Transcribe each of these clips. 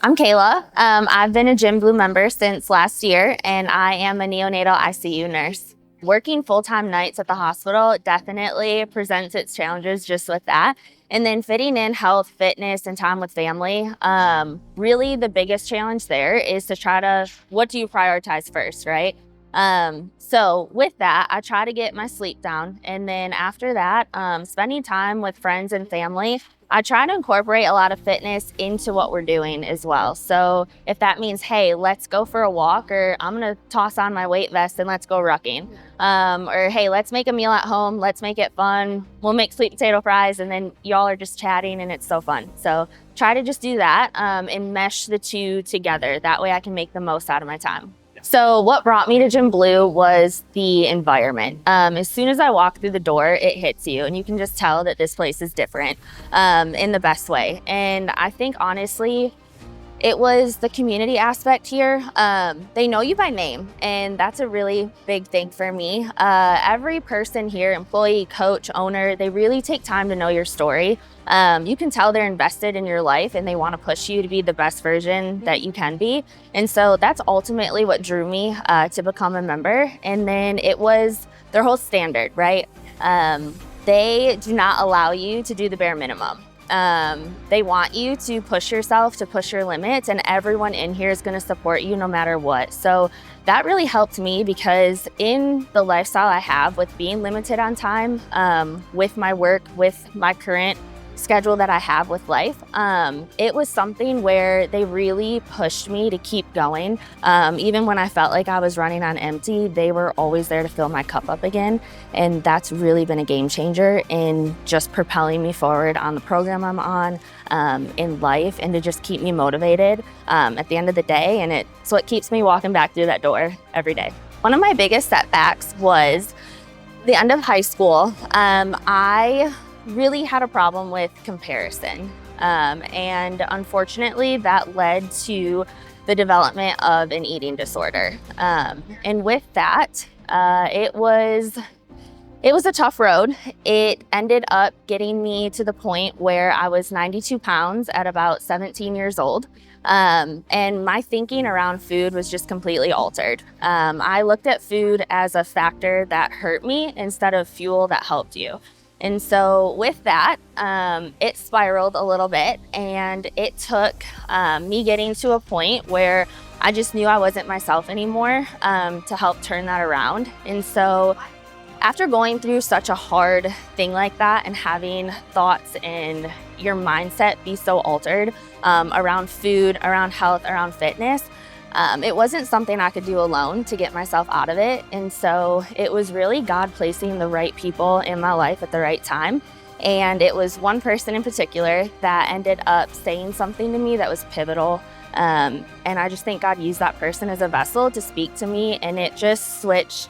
I'm Kayla. I've been a Gym Blue member since last year, and I am a neonatal ICU nurse. Working full-time nights at the hospital definitely presents its challenges just with that. And then fitting in health, fitness, and time with family. Really the biggest challenge there is to try to, what do you prioritize first, right? So with that, I try to get my sleep down. And then after that, spending time with friends and family. I try to incorporate a lot of fitness into what we're doing as well. So if that means, hey, let's go for a walk, or I'm gonna toss on my weight vest and let's go rucking. Or hey, let's make a meal at home, let's make it fun. We'll make sweet potato fries and then y'all are just chatting and it's so fun. So try to just do that and mesh the two together. That way I can make the most out of my time. So what brought me to Gym Blue was the environment. As soon as I walk through the door, it hits you, and you can just tell that this place is different in the best way. And I think honestly, it was the community aspect here. They know you by name, and that's a really big thing for me. Every person here, employee, coach, owner, they really take time to know your story. You can tell they're invested in your life and they want to push you to be the best version that you can be. And so that's ultimately what drew me to become a member. And then it was their whole standard, right? They do not allow you to do the bare minimum. They want you to push yourself, to push your limits, and everyone in here is going to support you no matter what. So that really helped me, because in the lifestyle I have with being limited on time, with my work, with my current schedule that I have with life, it was something where they really pushed me to keep going. Even when I felt like I was running on empty, they were always there to fill my cup up again. And that's really been a game changer in just propelling me forward on the program I'm on, in life, and to just keep me motivated at the end of the day. And it's what keeps me walking back through that door every day. One of my biggest setbacks was the end of high school. I really had a problem with comparison. And unfortunately, that led to the development of an eating disorder. And with that, it was a tough road. It ended up getting me to the point where I was 92 pounds at about 17 years old. And my thinking around food was just completely altered. I looked at food as a factor that hurt me instead of fuel that helped you. And so with that, it spiraled a little bit, and it took me getting to a point where I just knew I wasn't myself anymore to help turn that around. And so after going through such a hard thing like that and having thoughts and your mindset be so altered around food, around health, around fitness, it wasn't something I could do alone to get myself out of it. And so it was really God placing the right people in my life at the right time. And it was one person in particular that ended up saying something to me that was pivotal. And I just think God used that person as a vessel to speak to me. And it just switched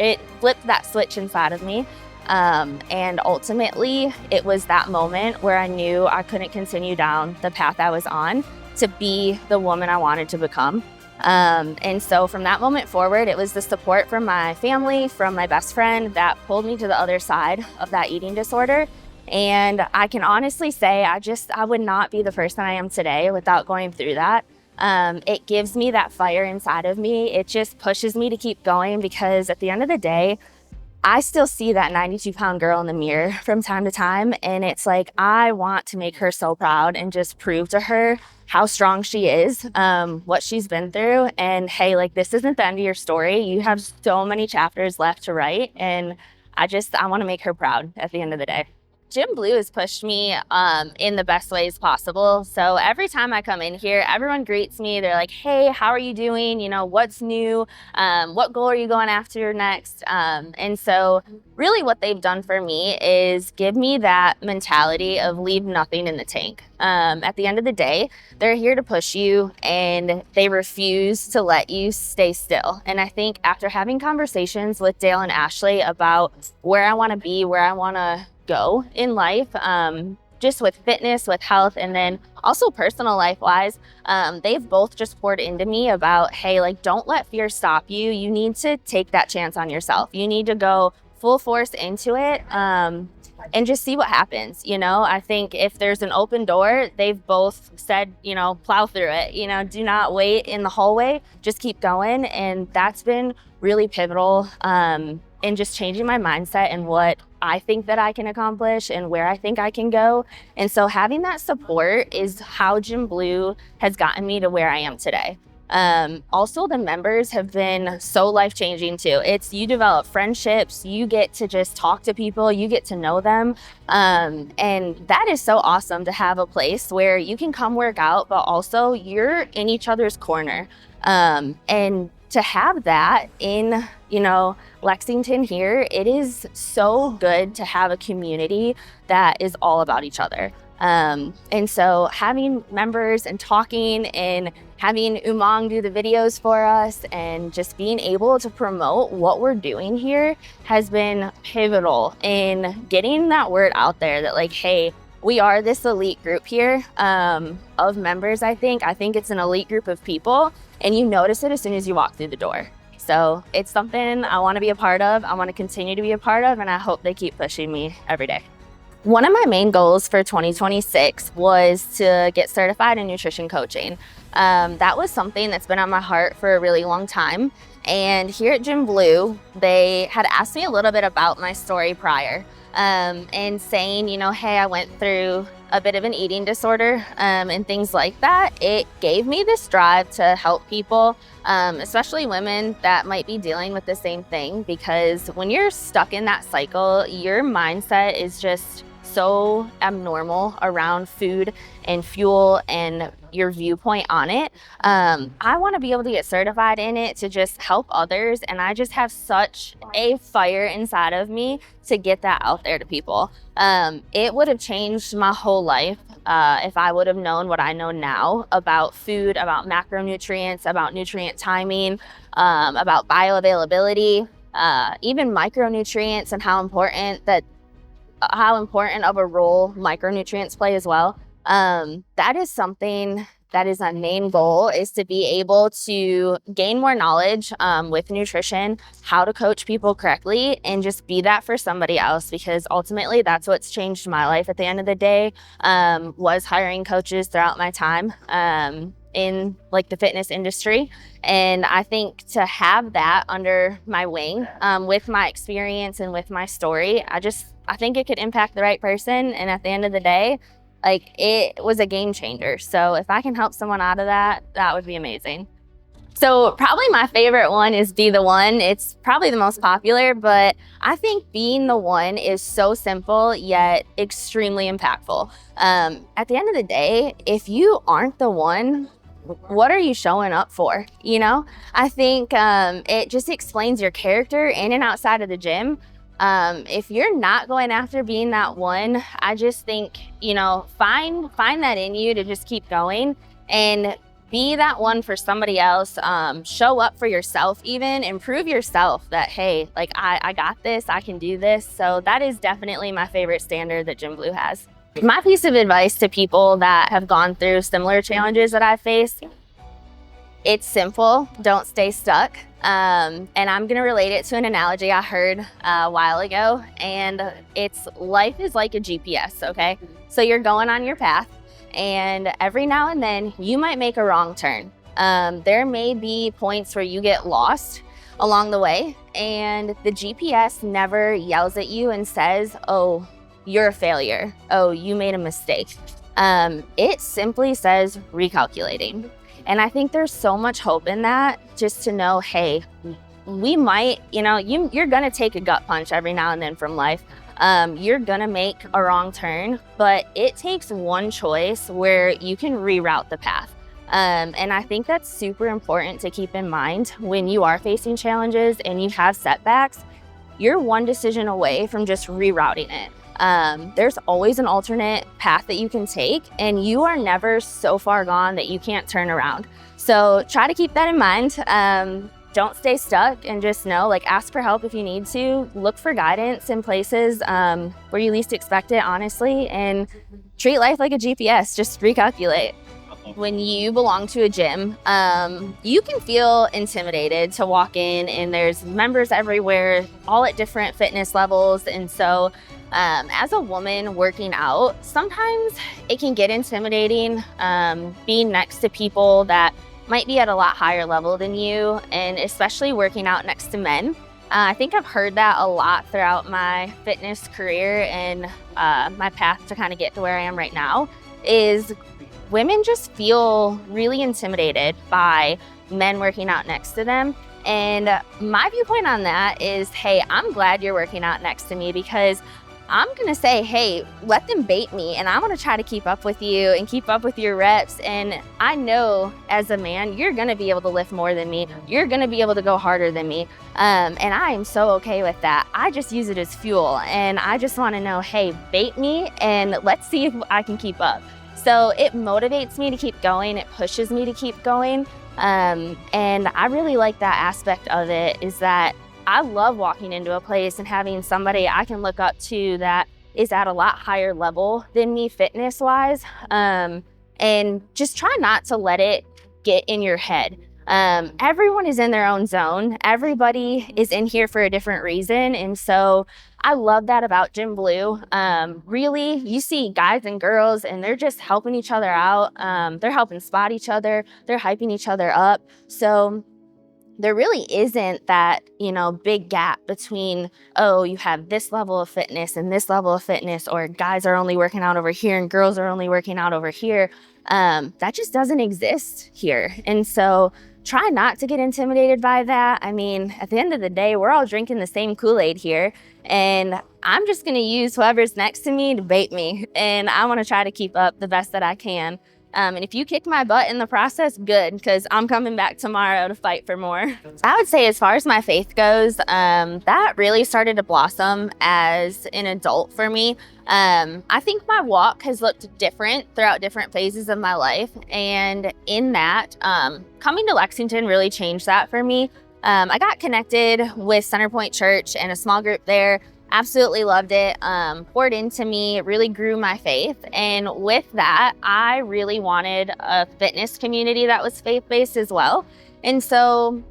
it flipped that switch inside of me. And ultimately, it was that moment where I knew I couldn't continue down the path I was on to be the woman I wanted to become. And so from that moment forward, it was the support from my family, from my best friend, that pulled me to the other side of that eating disorder. And I can honestly say I would not be the person I am today without going through that. It gives me that fire inside of me. It just pushes me to keep going, because at the end of the day, I still see that 92-pound girl in the mirror from time to time, and it's like, I want to make her so proud and just prove to her how strong she is, what she's been through. And hey, like, this isn't the end of your story. You have so many chapters left to write, and I want to make her proud at the end of the day. Gym Blue has pushed me in the best ways possible. So every time I come in here, everyone greets me. They're like, hey, how are you doing? You know, what's new? What goal are you going after next? And so really what they've done for me is give me that mentality of leave nothing in the tank. At the end of the day, they're here to push you, and they refuse to let you stay still. And I think after having conversations with Dale and Ashley about where I want to be, where I want to go in life, just with fitness, with health, and then also personal life wise, they've both just poured into me about, hey, like, don't let fear stop you. You need to take that chance on yourself. You need to go full force into it. and just see what happens. I think if there's an open door, they've both said, plow through it, do not wait in the hallway, just keep going. And that's been really pivotal in just changing my mindset and what I think that I can accomplish and where I think I can go. And so having that support is how Gym Blue has gotten me to where I am today. Also, the members have been so life-changing too. You develop friendships, you get to just talk to people, you get to know them. And that is so awesome to have a place where you can come work out, but also you're in each other's corner. And to have that in, Lexington here, it is so good to have a community that is all about each other. And so having members and talking and having Umang do the videos for us and just being able to promote what we're doing here has been pivotal in getting that word out there that hey, we are this elite group here of members. I think it's an elite group of people, and you notice it as soon as you walk through the door. So it's something I want to be a part of. I want to continue to be a part of, and I hope they keep pushing me every day. One of my main goals for 2026 was to get certified in nutrition coaching. That was something that's been on my heart for a really long time. And here at Gym Blue, they had asked me a little bit about my story prior and saying, hey, I went through a bit of an eating disorder and things like that. It gave me this drive to help people, especially women that might be dealing with the same thing, because when you're stuck in that cycle, your mindset is just so abnormal around food and fuel and your viewpoint on it. I want to be able to get certified in it to just help others, and I just have such a fire inside of me to get that out there to people. It would have changed my whole life if I would have known what I know now about food, about macronutrients, about nutrient timing, about bioavailability, even micronutrients, and how important of a role micronutrients play as well. That is something that is my main goal, is to be able to gain more knowledge with nutrition, how to coach people correctly, and just be that for somebody else, because ultimately that's what's changed my life at the end of the day, was hiring coaches throughout my time in the fitness industry. And I think to have that under my wing with my experience and with my story, I think it could impact the right person. And at the end of the day, it was a game changer. So if I can help someone out of that, that would be amazing. So probably my favorite one is Be the One. It's probably the most popular, but I think being the one is so simple yet extremely impactful. At the end of the day, if you aren't the one, what are you showing up for? I think it just explains your character in and outside of the gym. If you're not going after being that one, I just think, find that in you to just keep going and be that one for somebody else. Show up for yourself, even, and prove yourself that, hey, I got this, I can do this. So that is definitely my favorite standard that Gym Blue has. My piece of advice to people that have gone through similar challenges that I've faced, it's simple. Don't stay stuck. And I'm going to relate it to an analogy I heard a while ago. And life is like a GPS, okay? So you're going on your path, and every now and then you might make a wrong turn. There may be points where you get lost along the way, and the GPS never yells at you and says, oh, you're a failure. Oh, you made a mistake. It simply says recalculating. And I think there's so much hope in that, just to know, hey, we might, you're going to take a gut punch every now and then from life. You're going to make a wrong turn, but it takes one choice where you can reroute the path. And I think that's super important to keep in mind when you are facing challenges and you have setbacks. You're one decision away from just rerouting it. There's always an alternate path that you can take, and you are never so far gone that you can't turn around. So try to keep that in mind. Don't stay stuck, and just know, ask for help if you need to. Look for guidance in places where you least expect it, honestly, and treat life like a GPS. Just recalculate. When you belong to a gym, you can feel intimidated to walk in, and there's members everywhere, all at different fitness levels. And so As a woman working out, sometimes it can get intimidating being next to people that might be at a lot higher level than you, and especially working out next to men. I think I've heard that a lot throughout my fitness career and my path to kind of get to where I am right now, is women just feel really intimidated by men working out next to them. And my viewpoint on that is, hey, I'm glad you're working out next to me, because I'm gonna say, hey, let them bait me, and I'm gonna try to keep up with you and keep up with your reps. And I know as a man, you're gonna be able to lift more than me. You're gonna be able to go harder than me. And I am so okay with that. I just use it as fuel. And I just wanna know, hey, bait me and let's see if I can keep up. So it motivates me to keep going. It pushes me to keep going. And I really like that aspect of it, is that I love walking into a place and having somebody I can look up to that is at a lot higher level than me fitness-wise, and just try not to let it get in your head. Everyone is in their own zone. Everybody is in here for a different reason, and so I love that about Gym Blue. Really, you see guys and girls, and they're just helping each other out. They're helping spot each other. They're hyping each other up. So there really isn't that, big gap between, oh, you have this level of fitness and this level of fitness, or guys are only working out over here and girls are only working out over here. That just doesn't exist here. And so try not to get intimidated by that. I mean, at the end of the day, we're all drinking the same Kool-Aid here, and I'm just gonna use whoever's next to me to bait me. And I wanna try to keep up the best that I can. And if you kick my butt in the process, good, because I'm coming back tomorrow to fight for more. I would say as far as my faith goes, that really started to blossom as an adult for me. I think my walk has looked different throughout different phases of my life. And in that, coming to Lexington really changed that for me. I got connected with Centerpoint Church and a small group there. Absolutely loved it, poured into me, it really grew my faith. And with that, I really wanted a fitness community that was faith-based as well. And so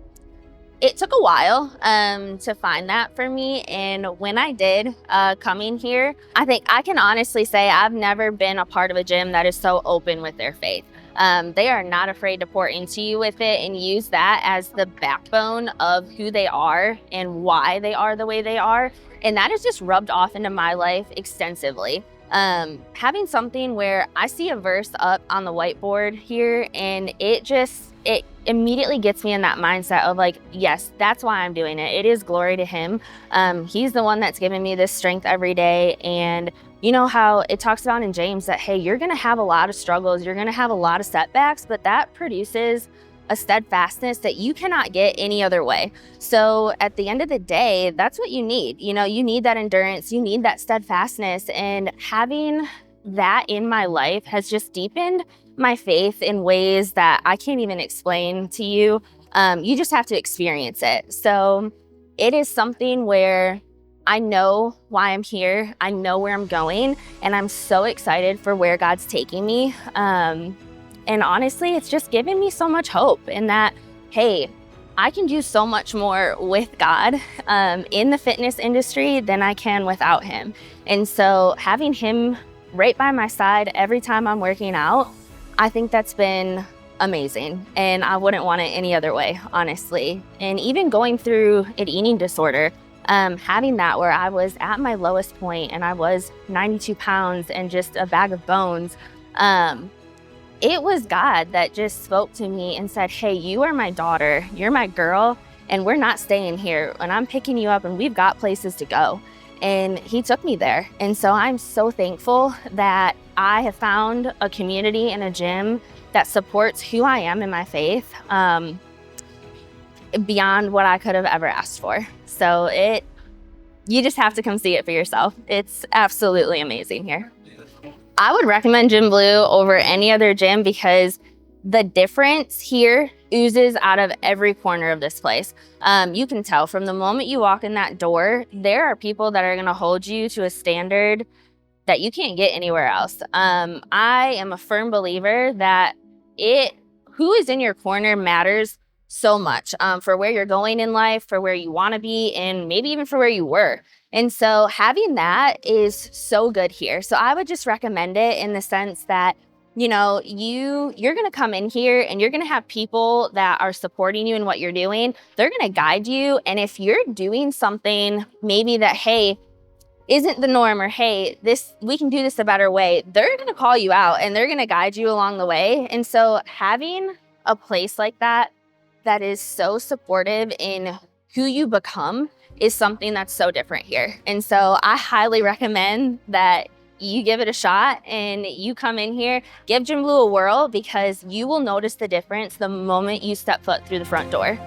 it took a while to find that for me. And when I did, coming here, I think I can honestly say I've never been a part of a gym that is so open with their faith. They are not afraid to pour into you with it and use that as the backbone of who they are and why they are the way they are. And that has just rubbed off into my life extensively. Having something where I see a verse up on the whiteboard here, and it immediately gets me in that mindset of like, yes, that's why I'm doing it. It is glory to him. He's the one that's giving me this strength every day. And you know how it talks about in James that, hey, you're gonna have a lot of struggles, you're gonna have a lot of setbacks, but that produces a steadfastness that you cannot get any other way. So at the end of the day, that's what you need. You need that endurance, you need that steadfastness, and having that in my life has just deepened my faith in ways that I can't even explain to you. You just have to experience it. So it is something where I know why I'm here, I know where I'm going, and I'm so excited for where God's taking me. And honestly, it's just given me so much hope in that, hey, I can do so much more with God in the fitness industry than I can without him. And so having him right by my side every time I'm working out, I think that's been amazing. And I wouldn't want it any other way, honestly. And even going through an eating disorder, having that where I was at my lowest point and I was 92 pounds and just a bag of bones, it was God that just spoke to me and said, hey, you are my daughter, you're my girl, and we're not staying here. And I'm picking you up and we've got places to go. And he took me there. And so I'm so thankful that I have found a community and a gym that supports who I am in my faith beyond what I could have ever asked for. So you just have to come see it for yourself. It's absolutely amazing here. I would recommend Gym Blue over any other gym because the difference here oozes out of every corner of this place. You can tell from the moment you walk in that door, there are people that are gonna hold you to a standard that you can't get anywhere else. I am a firm believer that who is in your corner matters so much for where you're going in life, for where you wanna be, and maybe even for where you were. And so having that is so good here. So I would just recommend it in the sense that, you're going to come in here and you're going to have people that are supporting you in what you're doing. They're going to guide you. And if you're doing something maybe that, hey, isn't the norm, or hey, we can do this a better way, they're going to call you out and they're going to guide you along the way. And so having a place like that is so supportive in who you become is something that's so different here. And so I highly recommend that you give it a shot and you come in here, give Gym Blue a whirl, because you will notice the difference the moment you step foot through the front door.